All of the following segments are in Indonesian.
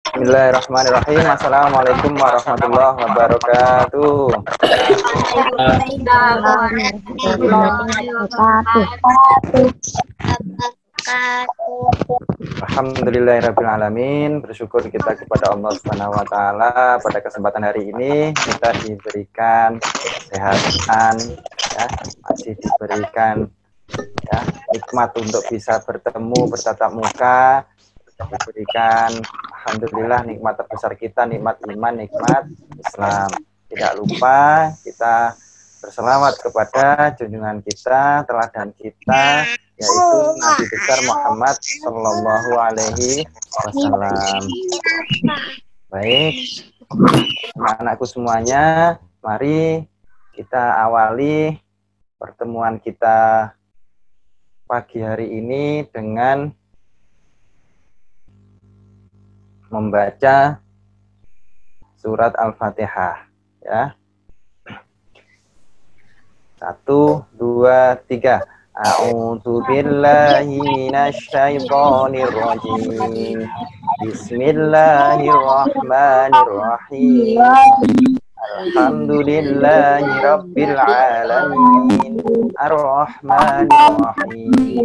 Bismillahirrahmanirrahim. Assalamualaikum warahmatullahi wabarakatuh. Alhamdulillahirrahmanirrahim. Bersyukur kita kepada Allah Subhanahu wa Ta'ala. Pada kesempatan hari ini kita diberikan kesehatan, ya, masih diberikan ya nikmat untuk bisa bertemu bertatap muka, diberikan alhamdulillah nikmat terbesar kita, nikmat iman, nikmat Islam. Tidak lupa kita berselawat kepada junjungan kita, teladan kita, yaitu Nabi besar Muhammad Sallallahu Alaihi Wasallam. Baik, anak-anakku semuanya, mari kita awali pertemuan kita pagi hari ini dengan membaca surat Al-Fatihah, ya. 1, 2, 3. A'udzu billahi minasy syaithanir rajim. Bismillahirrahmanirrahim. Alhamdulillahi rabbil alamin. Ar-Rahmanir-Rahim.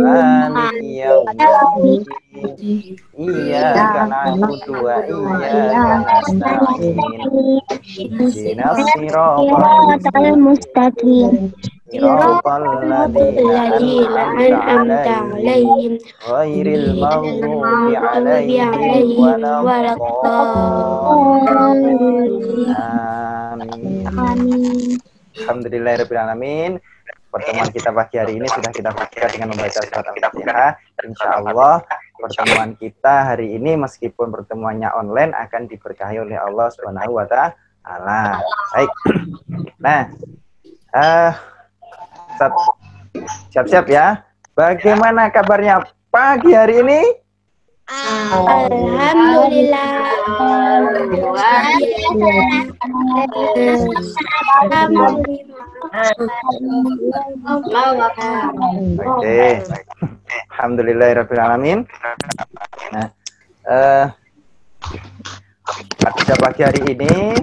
Maliki yaumiddin. Iyyaka na'budu wa iyyaka nasta'in. Ihdinas siratal mustaqim. Siratal ladzina an'amta 'alaihim ghairil maghdubi 'alaihim waladdallin. Amin. Alhamdulillahirabbil alamin. Pertemuan kita pagi hari ini sudah kita buka dengan membaca surat Al-Fatihah. Insyaallah pertemuan kita hari ini meskipun pertemuannya online akan diberkahi oleh Allah Subhanahu wa Ta'ala. Baik. Nah, siap-siap ya. Bagaimana kabarnya pagi hari ini? Alhamdulillah. Oke. Alhamdulillahirabbil alamin. Nah, pada pagi hari ini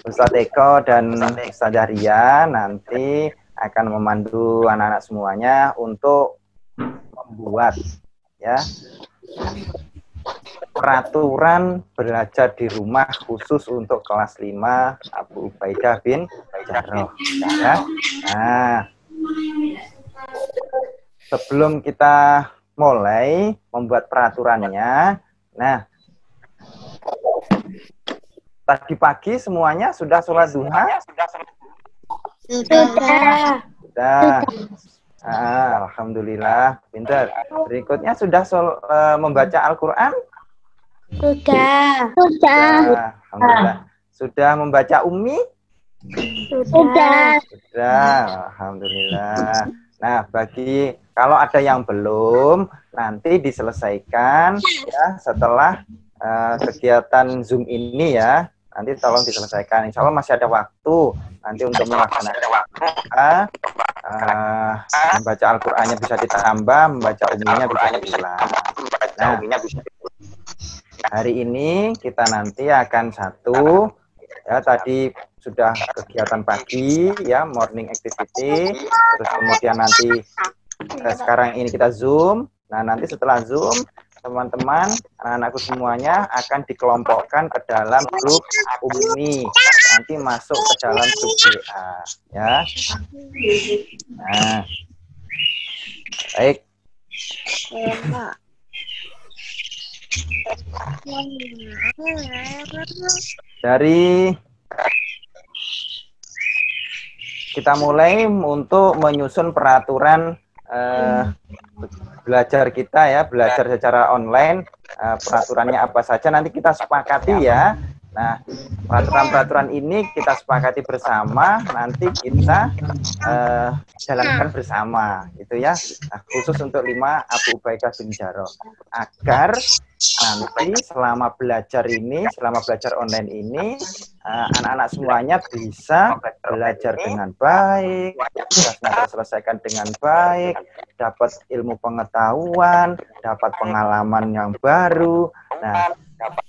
Ustadz Eko dan Ustadzah Ria nanti akan memandu anak-anak semuanya untuk membuat ya peraturan belajar di rumah khusus untuk kelas 5 Abu Ubaidah bin Jarrah, ya. Nah, sebelum kita mulai membuat peraturannya, nah, tadi pagi semuanya sudah sholat duha? Sudah. Alhamdulillah, pintar. Berikutnya sudah membaca Al-Quran? Sudah. Alhamdulillah. Sudah membaca Ummi? Sudah. Alhamdulillah. Nah, kalau ada yang belum, nanti diselesaikan ya setelah kegiatan Zoom ini ya. Nanti tolong diselesaikan. Insya Allah masih ada waktu nanti untuk melaksanakan membaca Al-Qur'annya bisa ditambah, membaca umumnya bisa diulang. Nah, hari ini kita nanti akan ya tadi sudah kegiatan pagi ya, morning activity, terus kemudian nanti sekarang ini kita Zoom. Nah, nanti setelah Zoom teman-teman, anak-anakku semuanya akan dikelompokkan ke dalam grup Ummi. Nanti masuk ke dalam grup WA, ya. Nah, baik. Dari kita mulai untuk menyusun peraturan belajar kita ya, belajar secara online. Peraturannya apa saja nanti kita sepakati ya. Nah, peraturan-peraturan ini kita sepakati bersama, nanti kita jalankan bersama gitu ya. Nah, khusus untuk 5 Abu Ubaidah bin Jarrah, agar nanti selama belajar online ini anak-anak semuanya bisa belajar dengan baik, tugasnya terselesaikan dengan baik, dapat ilmu pengetahuan, dapat pengalaman yang baru. Nah,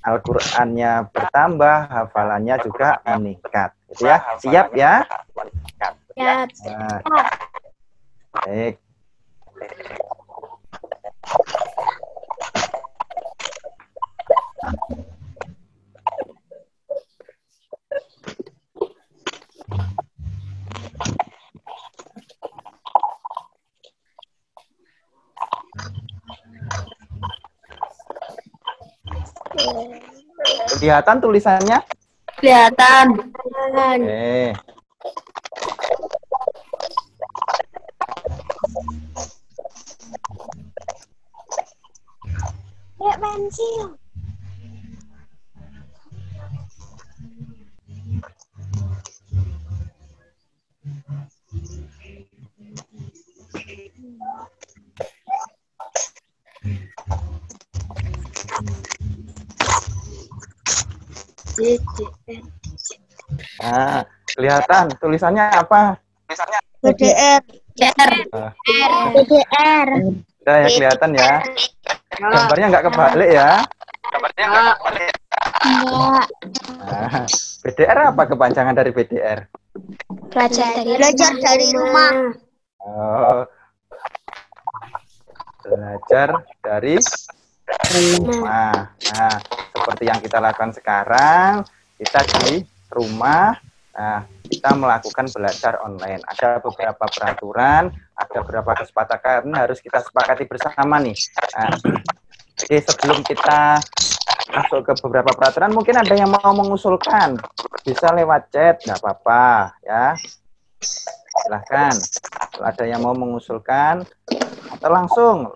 Al-Qur'annya bertambah, hafalannya juga meningkat. Gitu ya. Siap ya? Siap. Nah, baik. Kelihatan tulisannya? Kelihatan. Oke. Ya, pensil. Nah, kelihatan tulisannya apa? BDR. BDR. Udah ya, kelihatan ya. Gambarnya nggak kebalik ya. Enggak. Nah, BDR apa kepanjangan dari BDR? Belajar dari rumah. Oh, belajar dari rumah. Nah, seperti yang kita lakukan sekarang, kita di rumah. Nah, kita melakukan belajar online. Ada beberapa peraturan, ada beberapa kesepakatan harus kita sepakati bersama nih. Nah, jadi sebelum kita masuk ke beberapa peraturan, mungkin ada yang mau mengusulkan. Bisa lewat chat, nggak apa-apa ya. Silahkan. Kalau ada yang mau mengusulkan, atau langsung,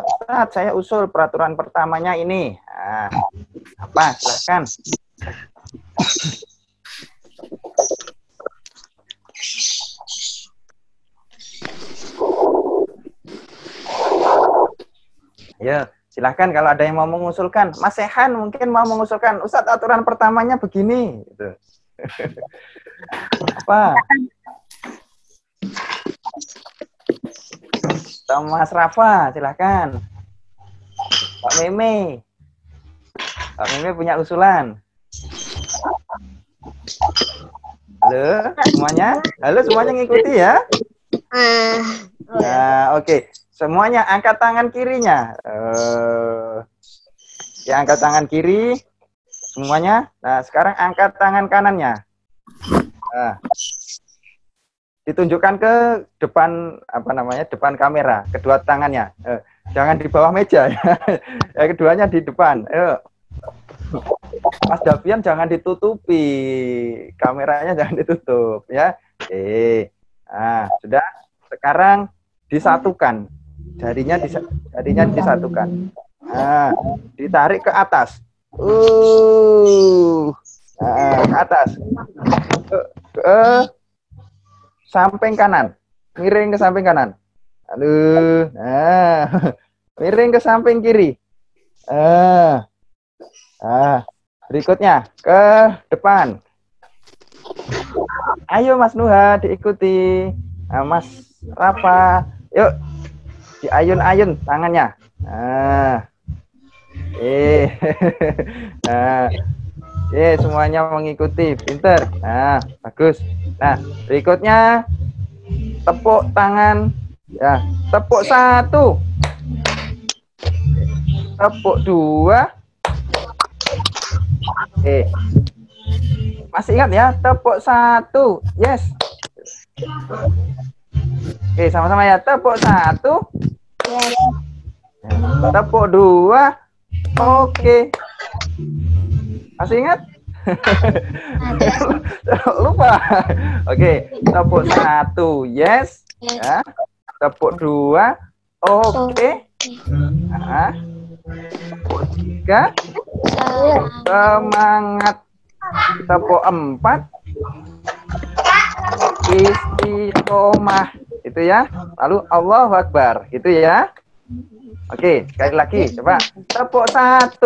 Ustaz, saya usul peraturan pertamanya ini. Nah, apa? Silahkan. Ya, silahkan kalau ada yang mau mengusulkan. Mas Sehan mungkin mau mengusulkan, Ustadz aturan pertamanya begini. Gitu. Apa? Mas Rafa, silahkan. Pak Meme. Pak Meme punya usulan. Halo semuanya? Halo semuanya ngikuti ya? Nah, oke. Semuanya angkat tangan kirinya. Ya, angkat tangan kiri. Semuanya. Nah, sekarang angkat tangan kanannya. Nah, ditunjukkan ke depan, apa namanya, depan kamera, kedua tangannya. Jangan di bawah meja. Ya, keduanya di depan. Mas Davian jangan ditutupi. Kameranya jangan ditutup. Ya. Oke. Nah, sudah. Sekarang disatukan. Jarinya disatukan. Nah, ditarik ke atas. Nah, ke atas. Ke samping kanan. Miring ke samping kanan. Aduh. Nah, miring ke samping kiri. Berikutnya ke depan. Ayo Mas Nuha diikuti. Nah, Mas Rafa, yuk diayun-ayun tangannya. Nah, semuanya mengikuti, pinter. Nah, bagus. Nah, berikutnya tepuk tangan. Ya, tepuk 1, tepuk 2. Masih ingat ya, tepuk 1, yes. Sama-sama ya, tepuk 1. Yes. Tepuk 2. Oke. Masih ingat? Lupa. Oke, tepuk 1, yes. Ya. Tepuk 2. Oke. Nah. Tepuk 3. Semangat. Tepuk 4. Istiqomah. Itu ya. Lalu Allahu Akbar. Itu ya. Oke, sekali lagi coba. Tepuk 1.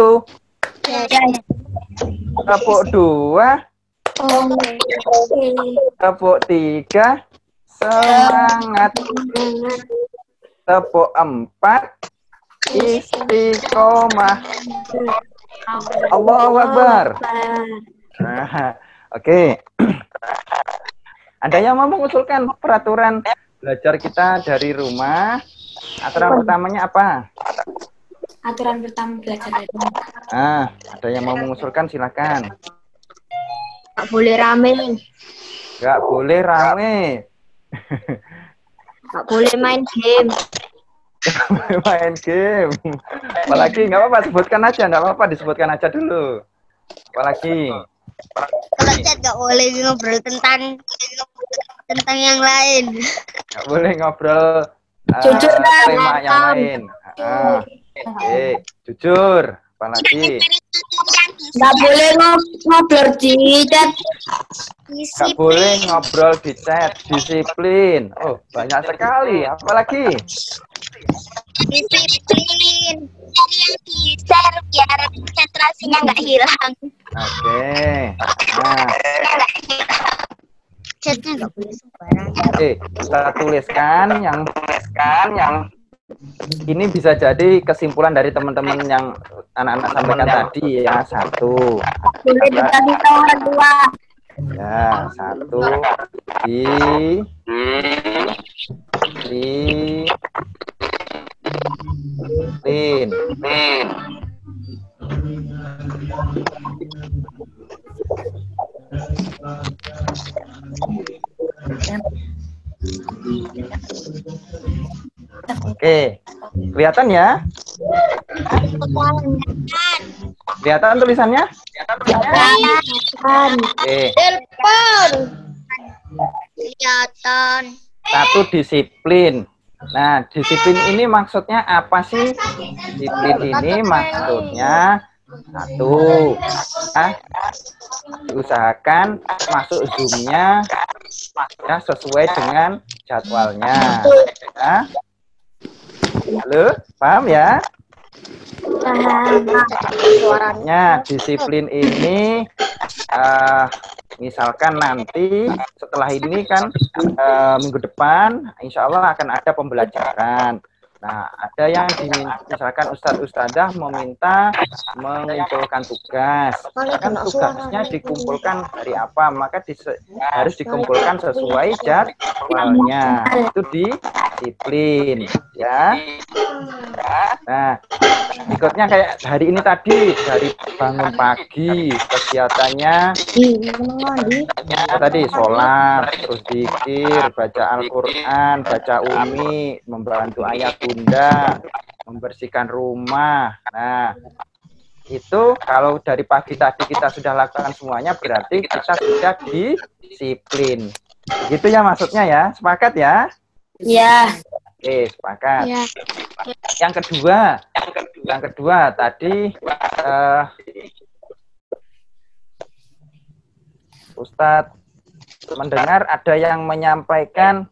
Tepuk 2. Tepuk 3. Semangat. Tepuk 4. Istiqomah. Allahu Akbar. Nah, oke. Ada yang mau mengusulkan peraturan belajar kita dari rumah? Aturan pertamanya apa? Aturan pertama belajar dari rumah. Ada yang mau mengusulkan silakan. Nggak boleh rame. Nggak boleh rame. Nggak boleh main game. Main game. Apalagi nggak apa-apa, sebutkan aja, nggak apa-apa, disebutkan aja dulu. Apalagi Kalau chat nggak boleh ngobrol tentang yang lain. nggak boleh ngobrol Jujur, tema yang lain. Jujur. Apalagi nggak boleh ngobrol di chat. nggak boleh ngobrol di chat. Disiplin. Oh, banyak sekali. Apalagi Disiplin. Cari yang di-share biar konsentrasinya nggak hilang. Oke. Nah, Chatnya nggak boleh sembarangan. kita tuliskan yang ini bisa jadi kesimpulan dari teman-teman yang anak-anak sampaikan tadi ya. 1. Boleh dikasih tahu orang tua. Ya, 1 disiplin. Oke, kelihatan ya? Kelihatan tulisannya? Oke. Telepon. Kelihatan. 1 disiplin. Nah, disiplin ini maksudnya apa sih? Disiplin ini maksudnya 1, diusahakan masuk Zoom-nya ya, sesuai dengan jadwalnya. Ya. Halo, paham ya? Suaranya disiplin ini misalkan nanti setelah ini kan minggu depan insya Allah akan ada pembelajaran. Nah, ada yang misalkan Ustadz Ustadzah meminta mengumpulkan tugas. Kan tugasnya dikumpulkan dari apa? Maka harus dikumpulkan sesuai jadwalnya. Itu disiplin, ya. Nah, berikutnya kayak hari ini tadi, dari bangun pagi kegiatannya tadi sholat, terus zikir, baca Al-Quran, baca Umi, membantu ayah bunda, membersihkan rumah. Nah, itu kalau dari pagi tadi kita sudah lakukan semuanya, berarti kita sudah disiplin. Gitu ya maksudnya ya, sepakat ya? Ya. Oke, sepakat. Ya. Yang kedua tadi Ustadz mendengar ada yang menyampaikan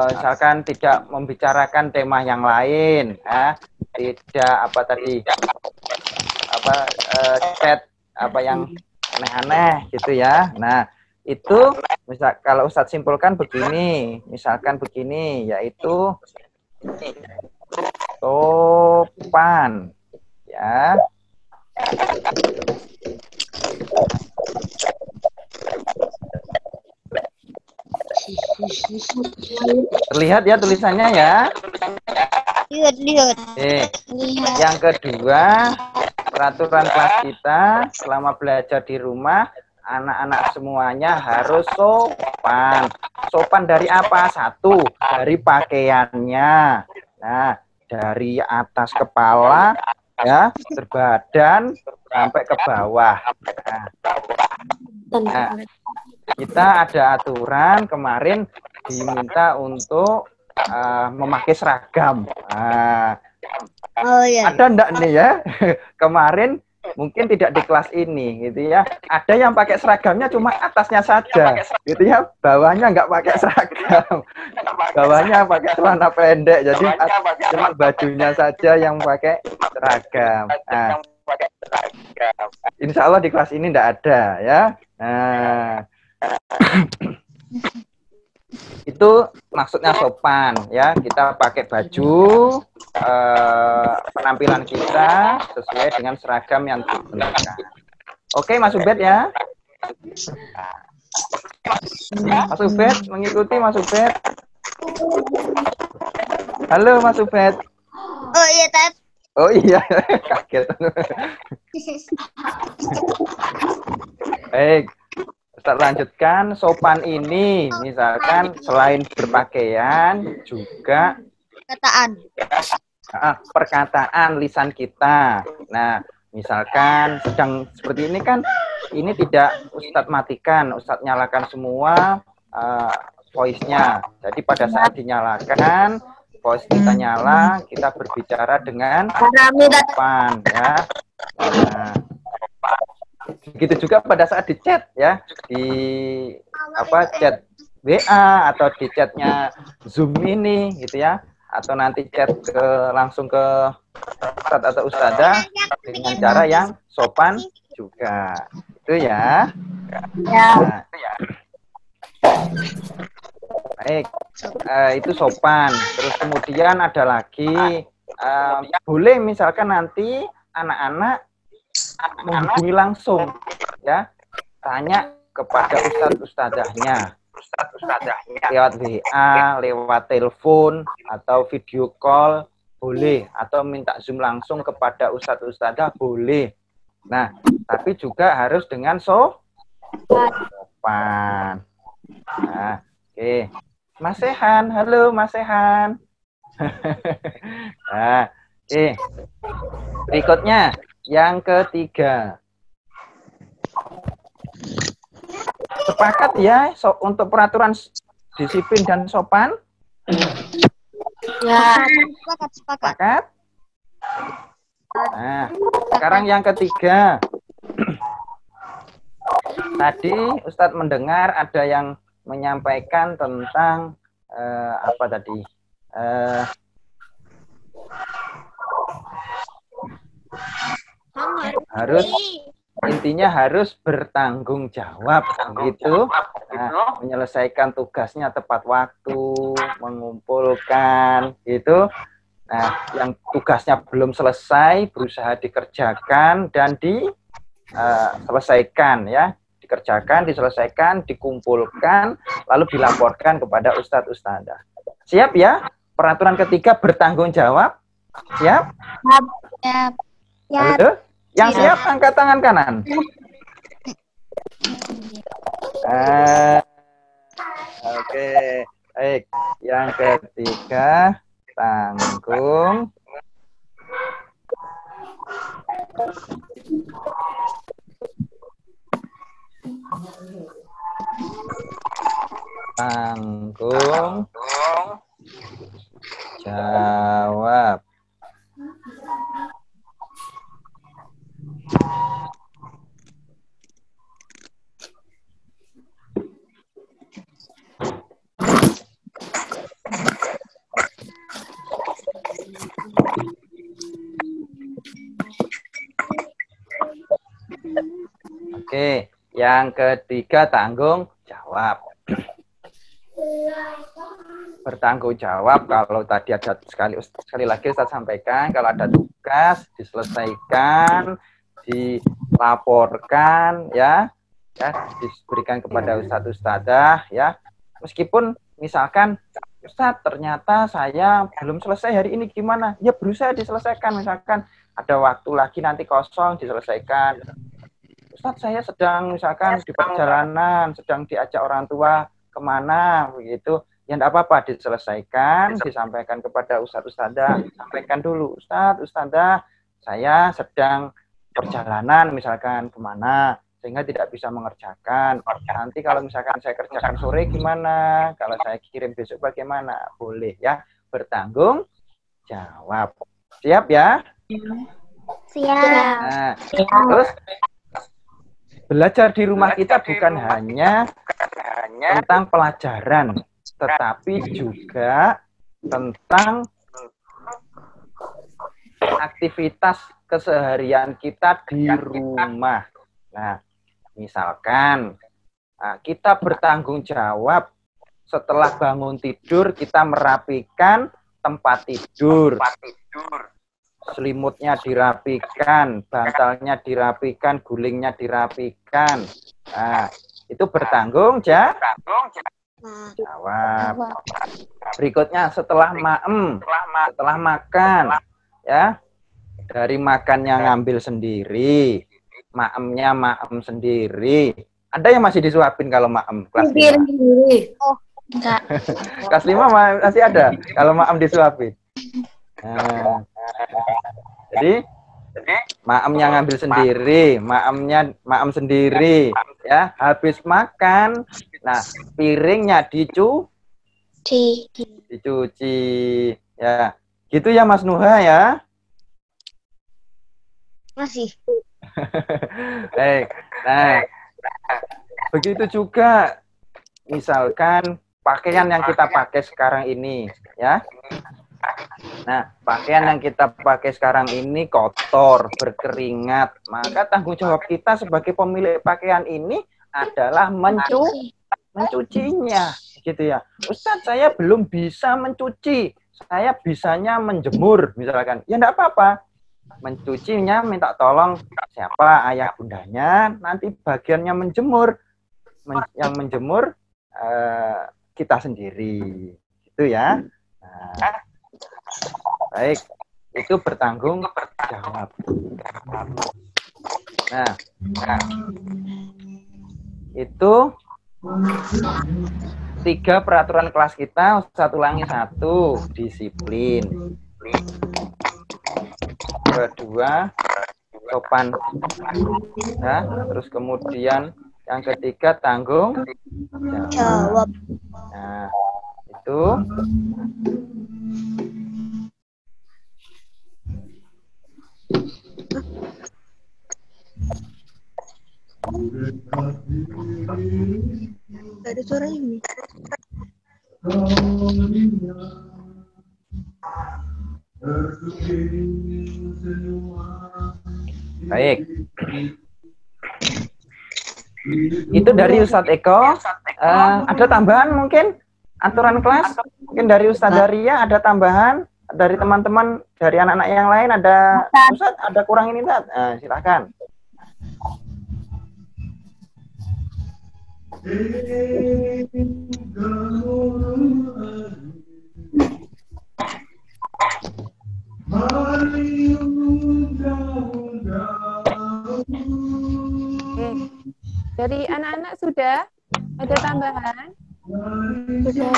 misalkan tidak membicarakan tema yang lain, tidak chat yang aneh-aneh gitu ya. Nah, itu kalau Ustadz simpulkan begini, misalkan begini, yaitu sopan, ya. Terlihat ya tulisannya ya. Lihat. Yang kedua, peraturan kelas kita selama belajar di rumah, anak-anak semuanya harus sopan. Sopan dari apa? 1, dari pakaiannya. Nah, dari atas kepala ya, berbadan sampai ke bawah. Nah, kita ada aturan kemarin diminta untuk memakai seragam. Oh ya. Ada enggak nih ya? Kemarin mungkin tidak di kelas ini gitu ya. Ada yang pakai seragamnya cuma atasnya saja gitu ya. Bawahnya enggak pakai seragam. Bawahnya pakai celana pendek. Jadi cuma bajunya saja yang pakai seragam. Nah, insya Allah di kelas ini enggak ada ya. Nah, Itu maksudnya sopan ya. Kita pakai baju penampilan kita sesuai dengan seragam yang ditentukan. Oke, Mas Ubed ya. Mas Ubed mengikuti Mas Ubed. Halo Mas Ubed. Oh iya, Tat. Oh iya, kaget. Baik, Ustaz lanjutkan. Sopan ini, misalkan selain berpakaian, juga Kataan. perkataan lisan kita. Nah, misalkan sedang seperti ini kan, ini tidak Ustadz matikan, Ustadz nyalakan semua voice-nya. Jadi pada saat dinyalakan, voice kita nyala, kita berbicara dengan sopan ya. Nah, begitu juga pada saat di chat ya, di chat WA atau di chatnya Zoom ini gitu ya, atau nanti chat langsung ke Ustadz atau Ustadzah dengan cara yang sopan juga. Itu ya. Nah, baik, itu sopan. Terus kemudian ada lagi, boleh misalkan nanti anak-anak menghubungi langsung, ya, tanya kepada Ustadz Ustadzahnya, lewat WA, lewat telepon atau video call boleh, atau minta Zoom langsung kepada Ustadz Ustadzah boleh. Nah, tapi juga harus dengan sopan. Nah, oke. Mas Sehan, halo Mas Sehan. Nah, oke. Berikutnya, yang ketiga. Sepakat ya untuk peraturan disiplin dan sopan? Ya. Sepakat? Nah, sekarang yang ketiga. Tadi Ustadz mendengar ada yang menyampaikan tentang apa tadi? Intinya harus bertanggung jawab gitu. Nah, menyelesaikan tugasnya tepat waktu, mengumpulkan gitu. Nah, yang tugasnya belum selesai berusaha dikerjakan dan diselesaikan ya. Dikerjakan, diselesaikan, dikumpulkan, lalu dilaporkan kepada Ustadz Ustadzah. Siap ya? Peraturan ketiga bertanggung jawab. Siap? Siap. Halo? Yang siap angkat tangan kanan. Oke. Baik. Yang ketiga tanggung jawab. Oke, yang ketiga tanggung jawab. Bertanggung jawab kalau tadi ada sekali lagi saya sampaikan, kalau ada tugas diselesaikan, dilaporkan ya, diberikan kepada Ustadz Ustadzah ya. Meskipun misalkan Ustadz ternyata saya belum selesai hari ini gimana? Ya berusaha diselesaikan, misalkan ada waktu lagi nanti kosong diselesaikan. Ustadz saya sedang misalkan di perjalanan, sedang diajak orang tua kemana begitu, ya enggak apa-apa, diselesaikan, disampaikan kepada Ustadz Ustadzah, sampaikan dulu, Ustadz Ustadzah saya sedang perjalanan misalkan kemana, sehingga tidak bisa mengerjakan, nanti kalau misalkan saya kerjakan sore gimana, kalau saya kirim besok bagaimana, boleh ya, bertanggung jawab. Siap ya? Siap. Nah, terus belajar di rumah kita bukan hanya tentang pelajaran, tetapi juga tentang aktivitas keseharian kita di rumah. Nah, misalkan kita bertanggung jawab setelah bangun tidur kita merapikan tempat tidur. Selimutnya dirapikan, bantalnya dirapikan, gulingnya dirapikan. Nah, itu bertanggung jawab. Berikutnya setelah setelah makan, ya, dari makannya ngambil sendiri, maemnya maem sendiri. Ada yang masih disuapin kalau maem kelas 5? Oh, enggak. Kelas 5 masih ada kalau maem disuapin. Nah, jadi maemnya ngambil sendiri, maem sendiri, ya. Habis makan, nah piringnya dicuci, ya. Gitu ya Mas Nuha ya. Masih. Baik. Nah, begitu juga misalkan pakaian yang kita pakai sekarang ini, ya. Nah, pakaian yang kita pakai sekarang ini kotor, berkeringat, maka tanggung jawab kita sebagai pemilik pakaian ini adalah mencucinya, gitu ya. Ustadz, saya belum bisa mencuci, saya bisanya menjemur, misalkan. Ya enggak apa-apa. Mencucinya minta tolong siapa, ayah bundanya, nanti bagiannya menjemur. Yang menjemur kita sendiri, gitu ya. Nah, baik, itu bertanggung jawab. Nah, itu 3 peraturan kelas kita. Ustadz ulangi 1, disiplin. Kedua, sopan. Nah, terus kemudian yang ketiga tanggung jawab. Nah, itu ada suara ini. baik. Itu dari Ustadz Eko. Ada tambahan mungkin aturan kelas? Mungkin dari Ustadz Daria ada tambahan? Dari teman-teman, dari anak-anak yang lain ada? Ustadz, ada kurang ini, Ustadz? Silakan. Dari anak-anak sudah ada tambahan? Sudah.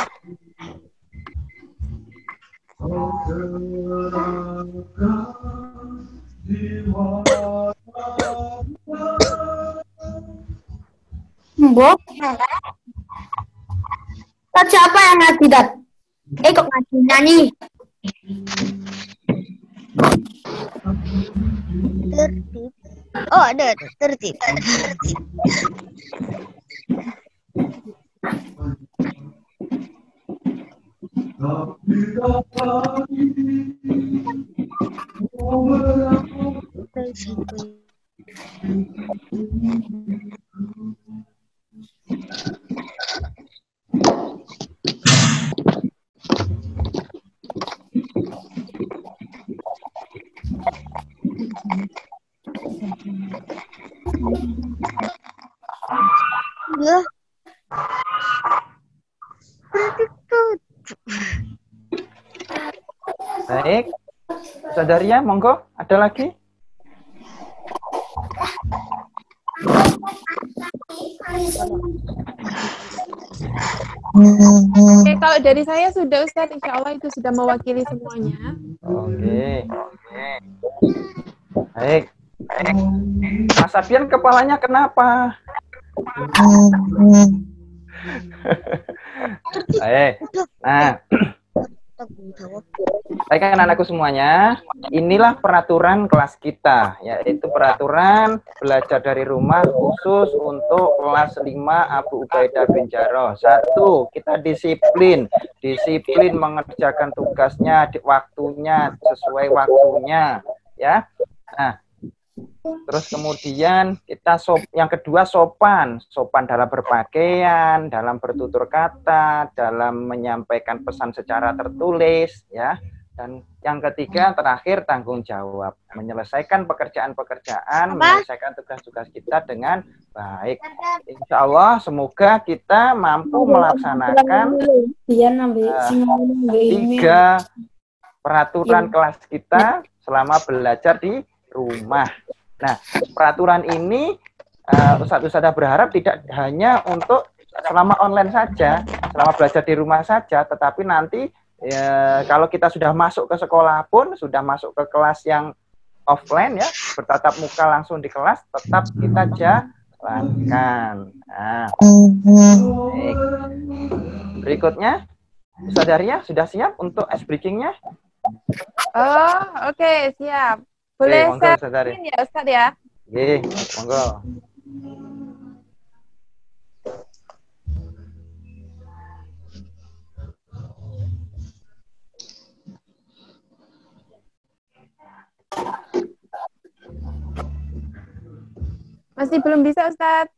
Mbok. Siapa yang ngaji, Dat? Kok ngaji nyanyi? Tertib. Oh, ada tertib. Ya. Baik. Ustadz Daria, monggo. Ada lagi? Oke, kalau dari saya sudah Ustadz, insya Allah itu sudah mewakili semuanya. Oke. Baik. Mas Abian kepalanya kenapa? Baik. Nah, baik anak-anakku semuanya, inilah peraturan kelas kita, yaitu peraturan belajar dari rumah khusus untuk kelas 5 Abu Ubaidah bin Jarrah. 1, kita disiplin mengerjakan tugasnya di waktunya, sesuai waktunya, ya. Nah, Terus kemudian yang kedua sopan dalam berpakaian, dalam bertutur kata, dalam menyampaikan pesan secara tertulis, ya. Dan yang ketiga terakhir tanggung jawab, menyelesaikan pekerjaan-pekerjaan, menyelesaikan tugas-tugas kita dengan baik. Insya Allah semoga kita mampu melaksanakan 3 peraturan kelas kita selama belajar di rumah. Nah, peraturan ini Ustadz berharap tidak hanya untuk selama online saja, selama belajar di rumah saja, tetapi nanti kalau kita sudah masuk ke sekolah pun, sudah masuk ke kelas yang offline ya, bertatap muka langsung di kelas, tetap kita jalankan. Nah, baik. Berikutnya, Ustadz Daria sudah siap untuk ice breaking-nya? Oh, oke, siap. Boleh monggo, saya ya Ustadz ya? Oke, monggo. Masih belum bisa Ustadz?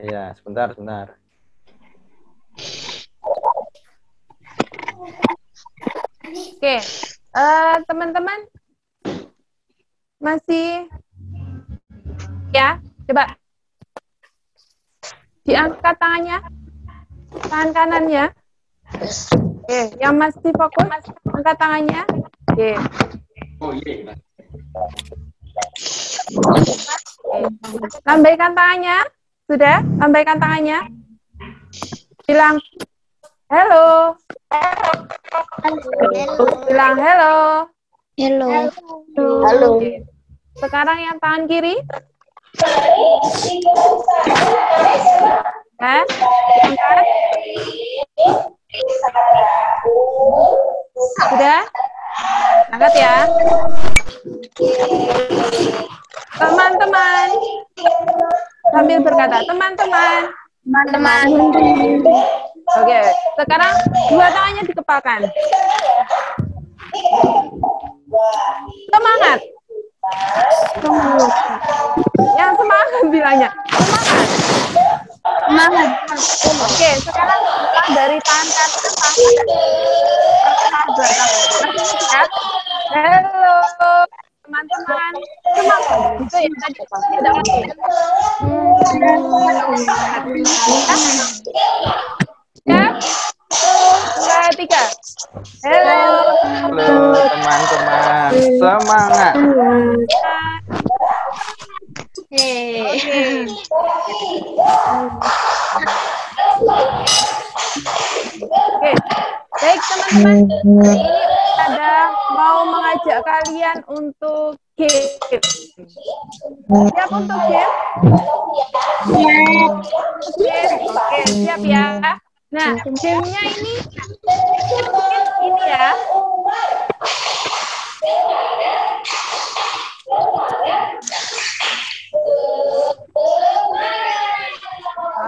Iya, sebentar. Oke, teman-teman masih ya, coba diangkat tangannya, tangan kanannya. Oke, yang masih fokus angkat tangannya. Oke. Lambaikan tangannya, sudah? Lambaikan tangannya. Bilang hello. Bilang hello. Halo. Oke. Sekarang yang tangan kiri. Angkat. Sudah? Angkat ya. Teman-teman. Sambil berkata, teman-teman. Oke, sekarang 2 tangannya dikepalkan. Semangat. Yang semangat bilangnya. Semangat. Oke, sekarang dari tangan kanan. Halo, teman-teman. Semangat. Itu ya tadi. Tidak lagi. Siap? 1, 2, 3. Halo. Halo teman-teman, semangat. Oke, baik teman-teman. Ini ada mau mengajak kalian untuk game. Siap untuk game? Oke, siap ya. Nah, gamenya ini ya.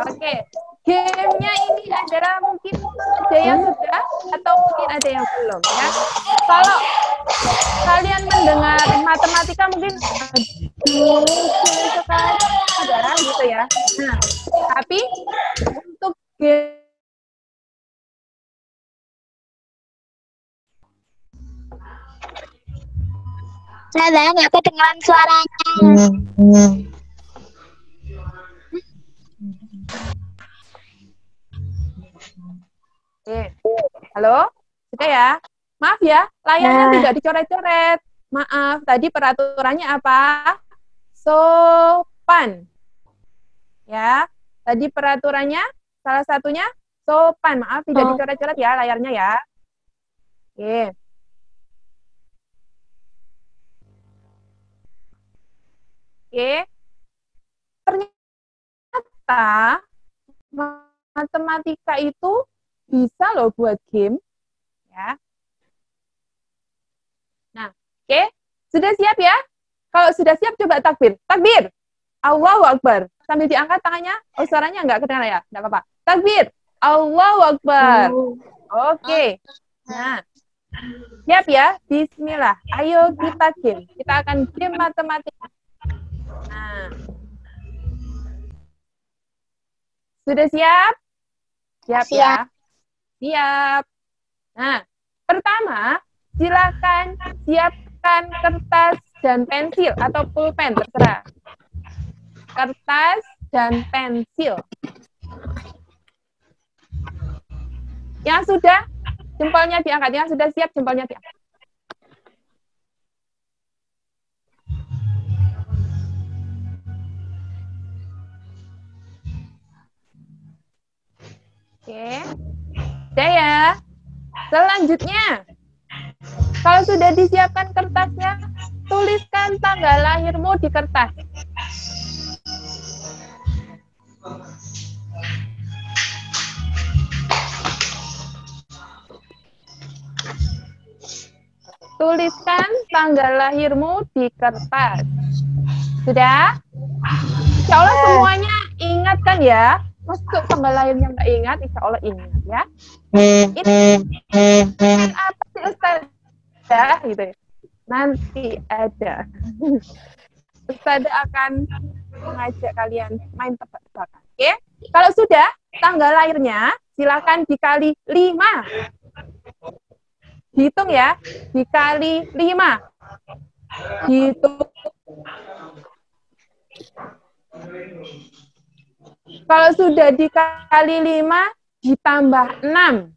Oke, gamenya ini adalah mungkin ada yang sudah atau mungkin ada yang belum ya. Kalau kalian mendengar matematika mungkin sulit sekali gitu ya. Nah, tapi untuk game Saya nggak kedengeran suaranya. Halo, sudah ya? Maaf ya, layarnya tidak dicoret-coret. Maaf, tadi peraturannya apa? Sopan. Ya, tadi peraturannya salah satunya sopan. Maaf, tidak dicoret-coret ya layarnya ya. Oke. Oke. Ternyata matematika itu bisa loh buat game. Ya. Nah, oke. Sudah siap ya? Kalau sudah siap coba takbir. Takbir. Allahu Akbar. Sambil diangkat tangannya. Oh, suaranya enggak kedengaran ya? Enggak apa-apa. Takbir. Allahu Akbar. Oke. Nah, Siap ya? Bismillah. Ayo kita game. Kita akan game matematika. Nah. Sudah siap? Siap ya? Siap. Nah, pertama, silakan siapkan kertas dan pensil atau pulpen, terserah. Kertas dan pensil. Yang sudah, jempolnya diangkat. Yang sudah siap, jempolnya diangkat. Oke. Udah ya. Selanjutnya, kalau sudah disiapkan kertasnya, tuliskan tanggal lahirmu di kertas. Tuliskan tanggal lahirmu di kertas. Sudah? Insya Allah semuanya ingat kan ya? Masuk tanggal lahirnya nggak ingat, insya Allah ingat ya. Ini apa sih Ustazah? Gitu ya. Nanti ada. Ustazah akan mengajak kalian main tebak-tebakan. Oke? Kalau sudah, tanggal lahirnya silakan dikali 5. Hitung ya, dikali 5. Hitung. Kalau sudah dikali 5, ditambah 6.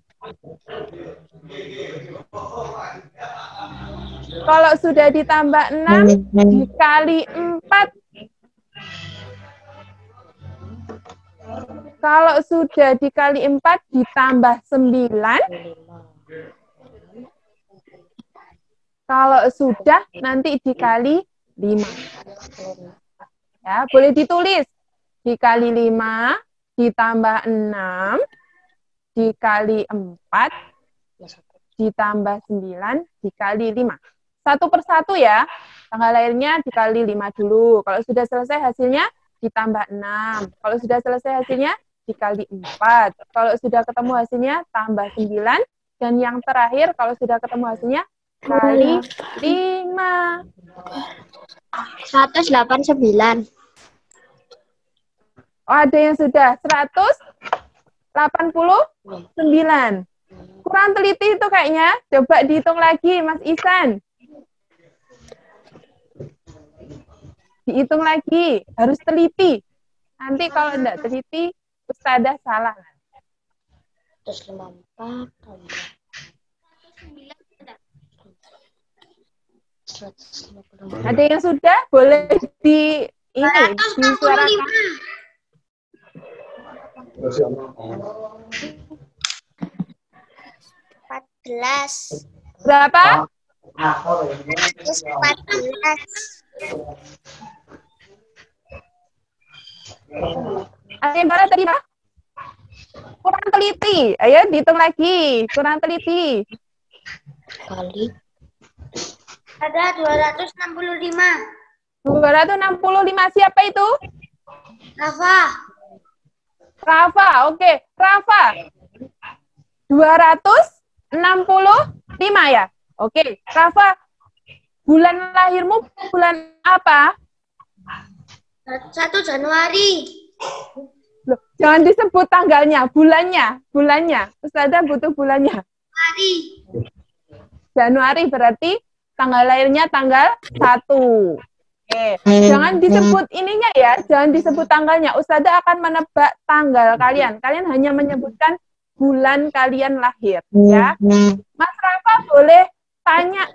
Kalau sudah ditambah 6, dikali 4. Kalau sudah dikali 4, ditambah 9. Kalau sudah, nanti dikali 5. Ya, boleh ditulis. Dikali 5, ditambah 6, dikali 4, ditambah 9, dikali 5. Satu persatu ya. Tanggal lahirnya dikali 5 dulu. Kalau sudah selesai hasilnya, ditambah 6. Kalau sudah selesai hasilnya, dikali 4. Kalau sudah ketemu hasilnya, tambah 9. Dan yang terakhir, kalau sudah ketemu hasilnya, kali 5. 189. Oh, ada yang sudah 189. Kurang teliti itu kayaknya. Coba dihitung lagi, Mas Ihsan. Dihitung lagi, harus teliti. Nanti kalau enggak teliti, Ustazah salah. 154. Ada yang sudah? Boleh di ini disuarakan. 14. Berapa? 114. Ada yang barat tadi, Pak? Kurang teliti. Ayo dihitung lagi. Kurang teliti. Kali. Ada 265. 265. Siapa itu? Rafa. Rafa. Oke. Rafa. 265 ya? Oke. Rafa, bulan lahirmu bulan apa? 1 Januari. Loh, jangan disebut tanggalnya, bulannya. Ustazah butuh bulannya. Januari berarti tanggal lahirnya tanggal 1. Oke. Jangan disebut ininya ya, jangan disebut tanggalnya. Ustazah akan menebak tanggal kalian. Kalian hanya menyebutkan bulan kalian lahir, ya. Mas Rafa boleh tanya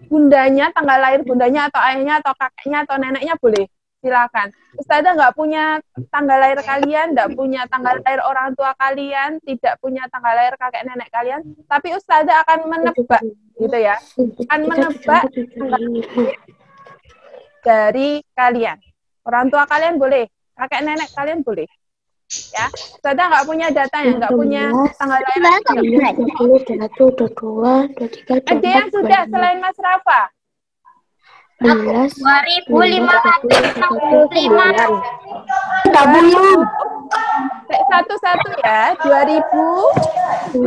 bundanya, tanggal lahir bundanya atau ayahnya atau kakeknya atau neneknya boleh. Silakan. Ustazah nggak punya tanggal lahir kalian, nggak punya tanggal lahir orang tua kalian, tidak punya tanggal lahir kakek nenek kalian, tapi Ustazah akan menebak, gitu ya. Akan menebak tanggal lahir dari kalian. Orang tua kalian boleh, kakek nenek kalian boleh. Ya, Ustazah nggak punya datanya, nggak punya tanggal lahir kalian. Ada yang sudah selain Mas Rafa? Satu-satu ya. 2000.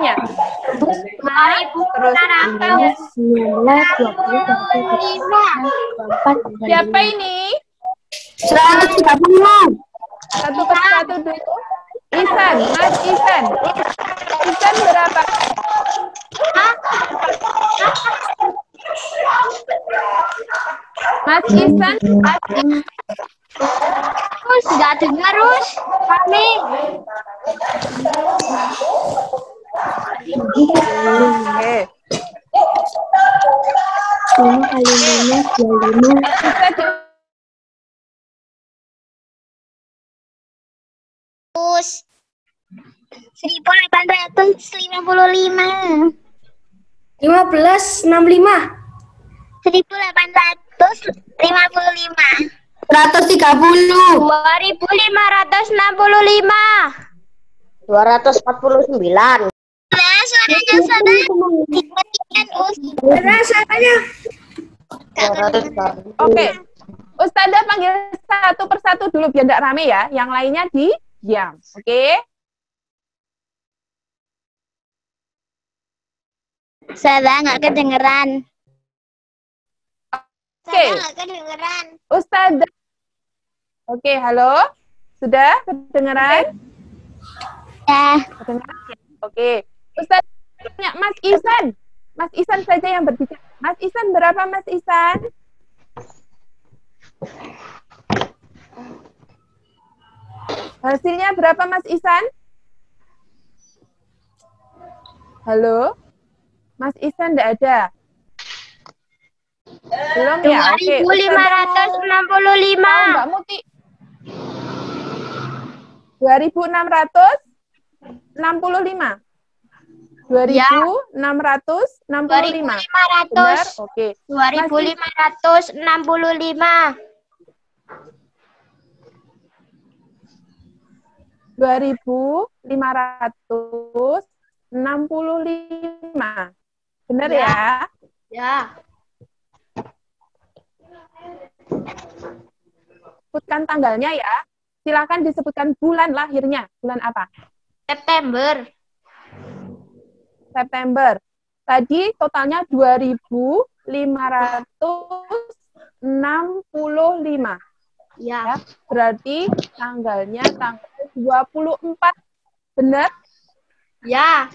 Ya. Siapa ini? 130. Satu persatu dulu. Isan, Mas Isan. Isan berapa? Mas Isan, Terus nggak dengar, Rus. Kami. Oke. 5 kali 5 25. Terus 1855. 1565. 1855. 130. 2565. 249. Suaranya sudah Rasanya. Oke. Ustazah panggil satu persatu dulu biar tidak rame ya. Yang lainnya diam. Oke. Saya nggak kedengeran. Oke. Nggak kedengeran. Ustazah. Oke, halo. Sudah kedengeran? Ya. Kedengeran ya? Oke. Ustazah tanya Mas Isan. Mas Isan saja yang berbicara. Mas Isan berapa Mas Isan? Hasilnya berapa Mas Isan? Halo? Mas Isan tidak ada? Belum ya? Oke. 2565. Mbak Muti. 2665. 2665. Benar? Oke. 2565. 2565. Benar ya? Ya. Sebutkan tanggalnya ya. Silakan disebutkan bulan lahirnya. Bulan apa? September. September. Tadi totalnya 2565. Ya. Berarti tanggalnya tanggal 24. Benar? Ya.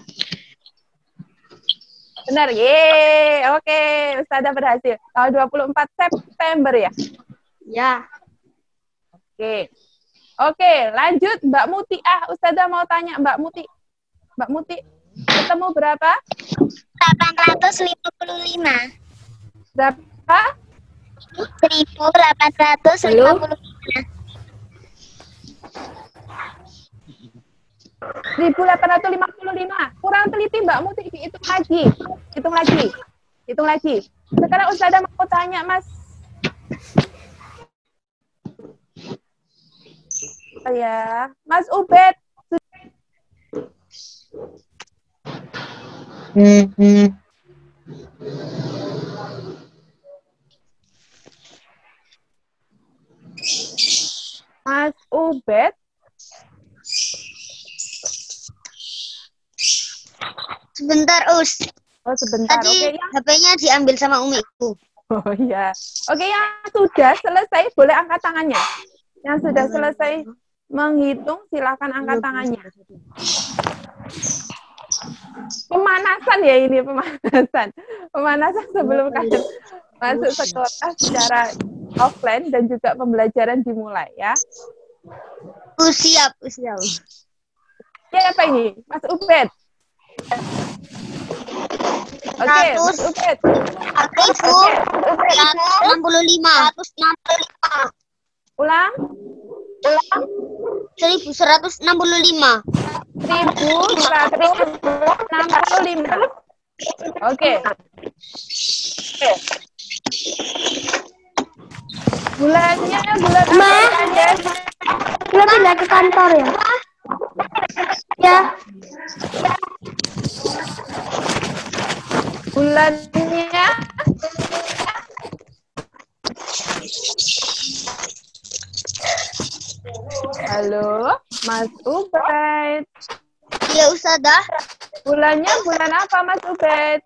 Benar. Yeay. Oke, Ustazah berhasil. Tanggal 24 September ya? Ya. Oke. Oke, lanjut Mbak Muti. Ustazah mau tanya Mbak Muti. Mbak Muti, ketemu berapa? 855. Berapa? 1855. 1855. Kurang teliti Mbak Muti, hitung lagi. Hitung lagi. Sekarang Ustazah mau tanya Mas. Ya, Mas Ubed. Mas Ubed. Sebentar, Us. Oh, sebentar. Tadi Oke, ya. HP-nya diambil sama umiku. Oh iya. Oke, yang sudah selesai boleh angkat tangannya. Yang sudah selesai menghitung silakan angkat tangannya. Pemanasan ya ini, pemanasan. Pemanasan sebelum kalian masuk sekolah secara offline dan juga pembelajaran dimulai ya. Siap. Siapa ini? Mas Ubed. Oke, Mas Ubed. 165. Ulang. 1165. 1165. Oke. Bulannya bulan apa ya? Kita pindah ke kantor ya? Ya. Bulannya Halo, Mas Ubed. Ya Ustazah. Bulannya bulan apa, Mas Ubed?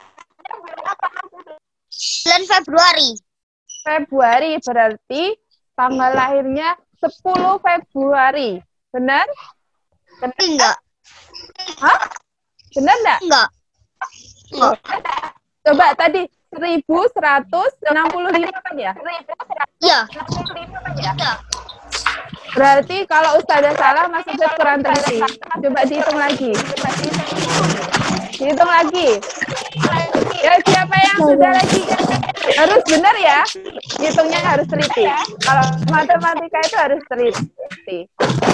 Bulan Februari. Februari, berarti tanggal lahirnya 10 Februari. Benar? Enggak. Hah? Benar enggak? Enggak. Enggak. Coba tadi 1165 kan ya? Iya. Berarti kalau Ustazah salah, Mas Ubed kurang teliti. Coba dihitung lagi. Dihitung lagi. Ya, siapa yang sudah lagi? Harus benar ya. Hitungnya harus teliti. Kalau matematika itu harus teliti.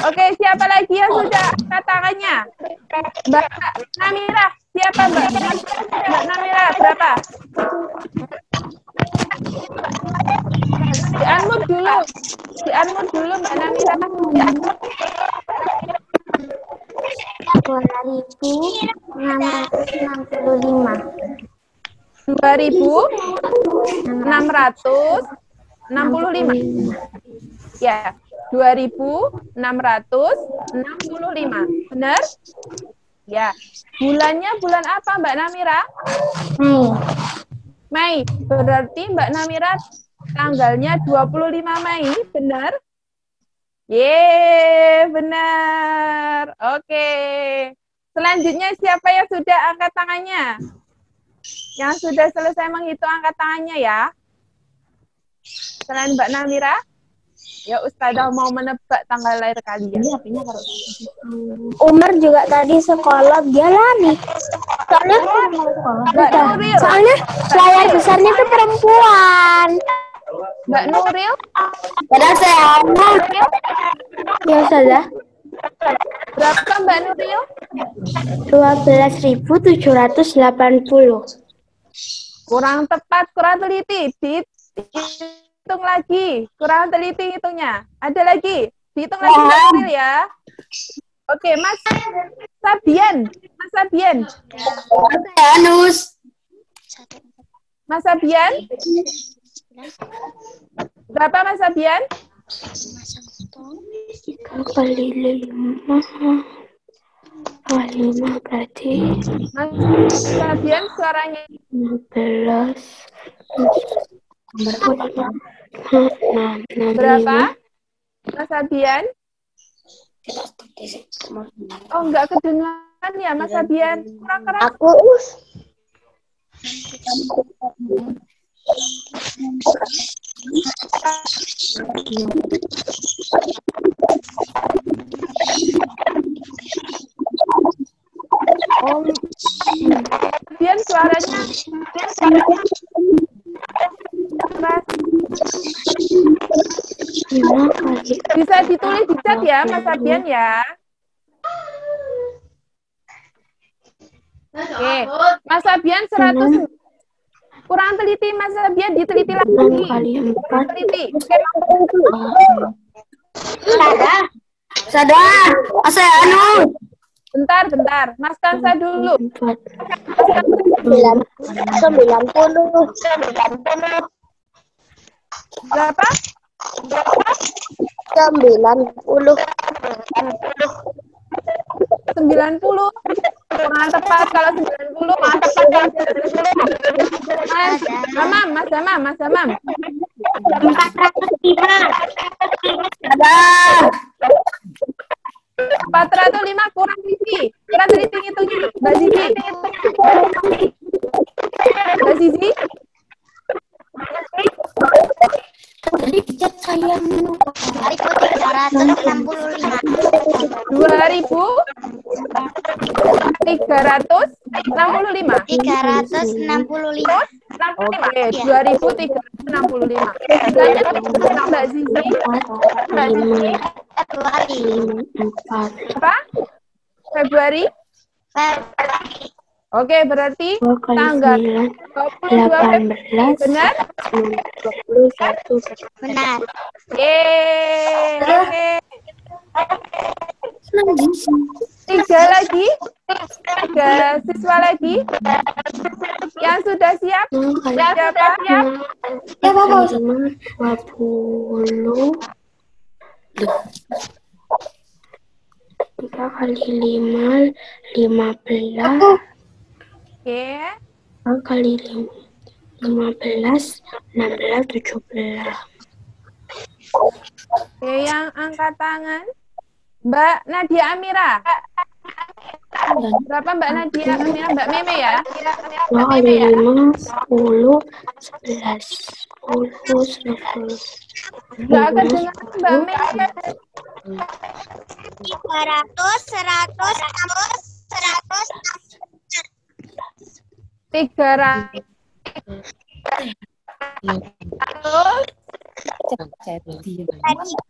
Oke, siapa lagi yang sudah angkat tangannya? Mbak Namira. Siapa Mbak? Mbak Namira, berapa? Di-unmute dulu. Di-unmute dulu Mbak Namira. 2.665. Ya, 2.665. Benar? Ya. Bulannya bulan apa Mbak Namira? Mei. Berarti Mbak Namira tanggalnya 25 Mei, benar? Yeay, benar. Oke. Selanjutnya siapa yang sudah angkat tangannya? Yang sudah selesai menghitung angkat tangannya ya. Selain Mbak Namira, ya Ustazah mau menebak tanggal lahir kalian. Umar juga tadi sekolah, dia lari. Mbak Nuril. Soalnya layar besarnya itu perempuan. Mbak Nuril. Padahal saya ya salah. Berapa Mbak Nuril? 12.780. Kurang tepat, kurang teliti. Dihitung lagi. Kurang teliti hitungnya. Ada lagi. Dihitung lagi Mbak Nuril ya. Oke, Mas Sabian. Mas Sabian. Anus. Mas Sabian. Berapa Mas Sabian? 3 kali 5. 5 berarti Mas Sabian suaranya 15. berapa? Mas Sabian? Oh, enggak kedengaran ya Mas Sabian. Kurang keras. Aku Oh, Sabian suaranya keras. Bisa ditulis di chat ya Mas Sabian ya. Oke, Mas Sabian 100. Kurang teliti Mas Sabian, diteliti lagi. 6 kali 4. Teliti. Sadar. Saya anu. Bentar. Mas Kansa dulu. 90. Berapa? 90. Kurang tepat kalau 90. Mas Damam. 405. Sadar. 405 kurang teliti. Kurang teliti hitungnya. Mbak Zizi. Tadi chat saya minum. 365. 2.365. 365. Oke, 2.365. Mbak Zizi. Februari. Apa? Februari? Oke, berarti tanggal 22 Februari. Benar? 21. Benar. Yeay. 3 lagi. 3 siswa lagi. Yang sudah siap? Siapa? Siap? Ya, Bapak. 20. 3 kali 5, 15. Oke. 2 kali 15, 16, 17. Oke, yang angkat tangan. Mbak Nadia Amira. Berapa Mbak Nadia Amira? Mbak Meme ya? 2 kali 5, 10, 11, 10, 11. Nggak kedengaran Mbak Meme. 300, 100, 300.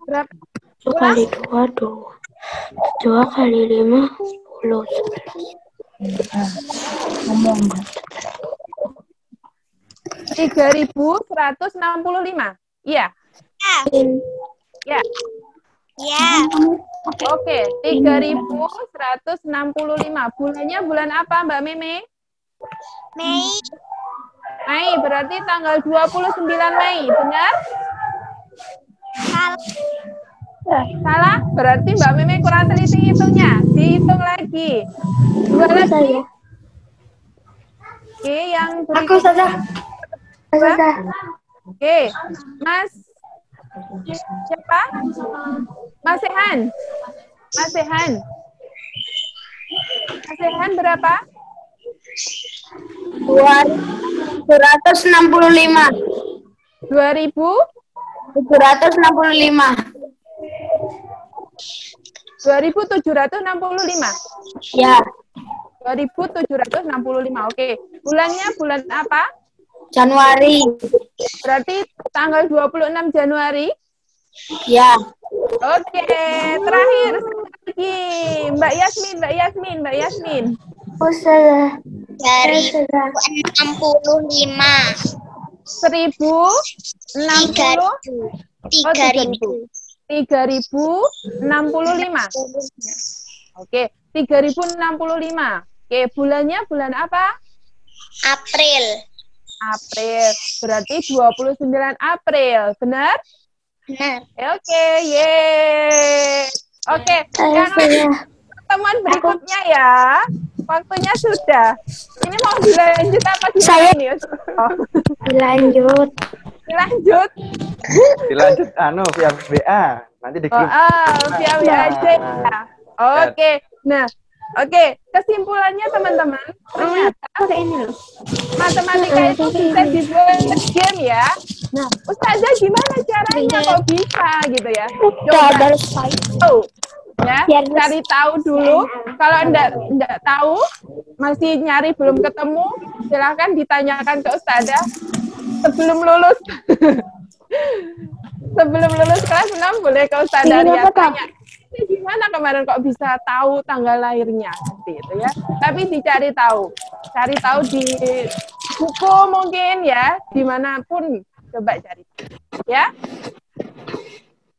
Berapa? 1 kali 2, 2 kali 5, 10, 3.165. Iya. Ya. Ya, Oke, 3.165. Bulannya bulan apa, Mbak Meme? Mei. Mei, berarti tanggal 29 Mei, benar? Salah? Berarti Mbak Meme kurang teliti hitungnya. Dihitung lagi. 2 lagi. Oke, yang Aku saja. Oke, Mas siapa? Mas Sehan. Mas Sehan. Mas Sehan berapa? 265. 2.000? 765. 2.765. Ya, 2.765. Oke. Bulannya bulan apa? Januari. Berarti tanggal 26 Januari. Ya. Oke, terakhir lagi Mbak Yasmin, Mbak Yasmin, Mbak Yasmin. Dari 65. 1.060. 3.000. 3.065. Oke, 3.065. Oke, bulannya bulan apa? April. April. Berarti 29 April. Benar? Benar. Oke, yeay. Oke, pertemuan berikutnya ya. Waktunya sudah. Ini mau dilanjut apa gimana nih? Dilanjut. Dilanjut. Dilanjut via WA. Nanti di grup. Via WA aja ya. Oke. Nah, oke, kesimpulannya teman-teman, ternyata matematika itu bisa dibuat game ya. Nah, Ustazah gimana caranya kok bisa gitu ya? Coba ya, cari tahu dulu. Kalau enggak tahu, masih nyari belum ketemu, silahkan ditanyakan ke Ustazah sebelum lulus. Sebelum lulus kelas 6 boleh ke Ustazah ya tanya. Gimana kemarin kok bisa tahu tanggal lahirnya seperti itu ya? Tapi dicari tahu, cari tahu di buku mungkin ya, dimanapun coba cari, ya.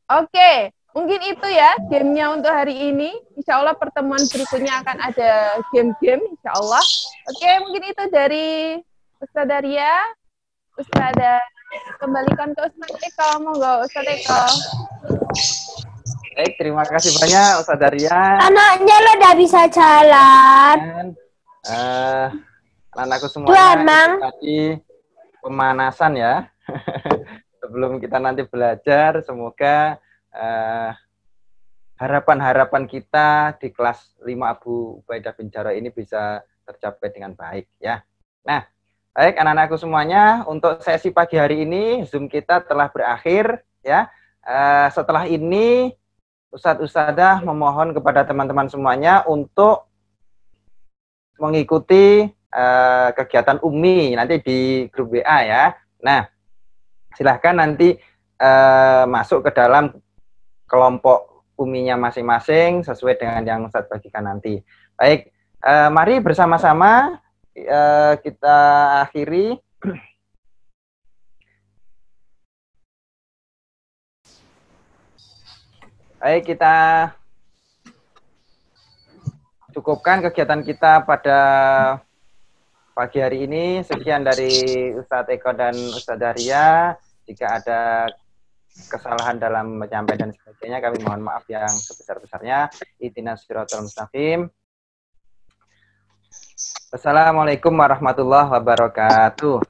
Oke, mungkin itu ya gamenya untuk hari ini. Insya Allah pertemuan berikutnya akan ada game-game, Insya Allah. Oke, mungkin itu dari Ustazah Ria. Ustazah kembalikan ke Ustaz Eko, monggo Ustaz Eko. Baik, terima kasih banyak Ustazah Ria. Anaknya lo udah bisa jalan. Anakku semuanya tadi pemanasan ya. Sebelum kita nanti belajar, semoga harapan-harapan kita di kelas 5 Abu Ubaidah bin Jarrah ini bisa tercapai dengan baik ya. Nah, baik anak-anakku semuanya, untuk sesi pagi hari ini Zoom kita telah berakhir ya. Setelah ini Ustadz-ustadzah memohon kepada teman-teman semuanya untuk mengikuti kegiatan UMI nanti di grup WA ya. Nah, silahkan nanti masuk ke dalam kelompok UMI-nya masing-masing sesuai dengan yang Ustadz bagikan nanti. Baik, mari bersama-sama kita akhiri. Baik, kita cukupkan kegiatan kita pada pagi hari ini. Sekian dari Ustadz Eko dan Ustazah Ria. Jika ada kesalahan dalam menyampaikan dan sebagainya, kami mohon maaf yang sebesar-besarnya. Ihdinas siratal mustaqim. Assalamualaikum warahmatullahi wabarakatuh.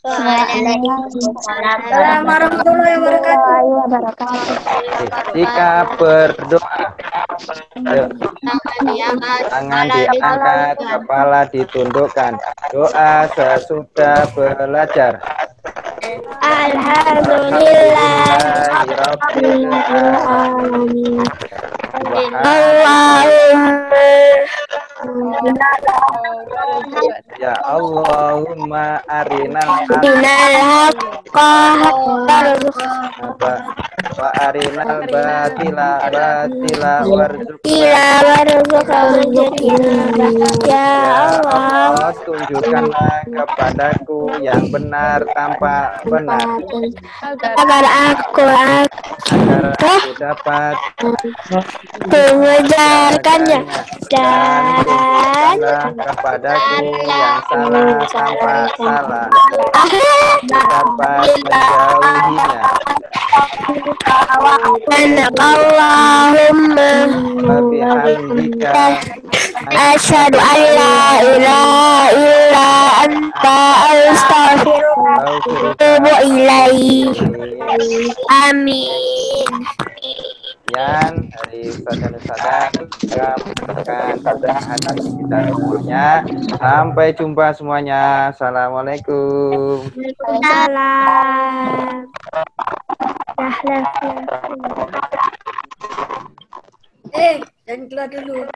Waalaikumsalam warahmatullahi wabarakatuh. Jika berdoa, tangan diangkat, kepala ditundukkan. Doa sesudah belajar. Alhamdulillahirabbil alamin. Ya Allahumma arinal haqqa wa arinal batila warzuqna. Ya Allah, tunjukkanlah kepadaku yang benar tanpa benar, agar aku dapat mengejarkannya, dan kepadaku yang salah tanpa salah dapat menjauhinya. Allahumma Wa bihamdika asyhadu an la ilaha illa anta astaghfiruka wa atubu ilaik. Amin. Sekian dari Ustaz juga mengucapkan pada hati kita semuanya. Sampai jumpa semuanya. Assalamualaikum. Salam. Jangan keluar dulu.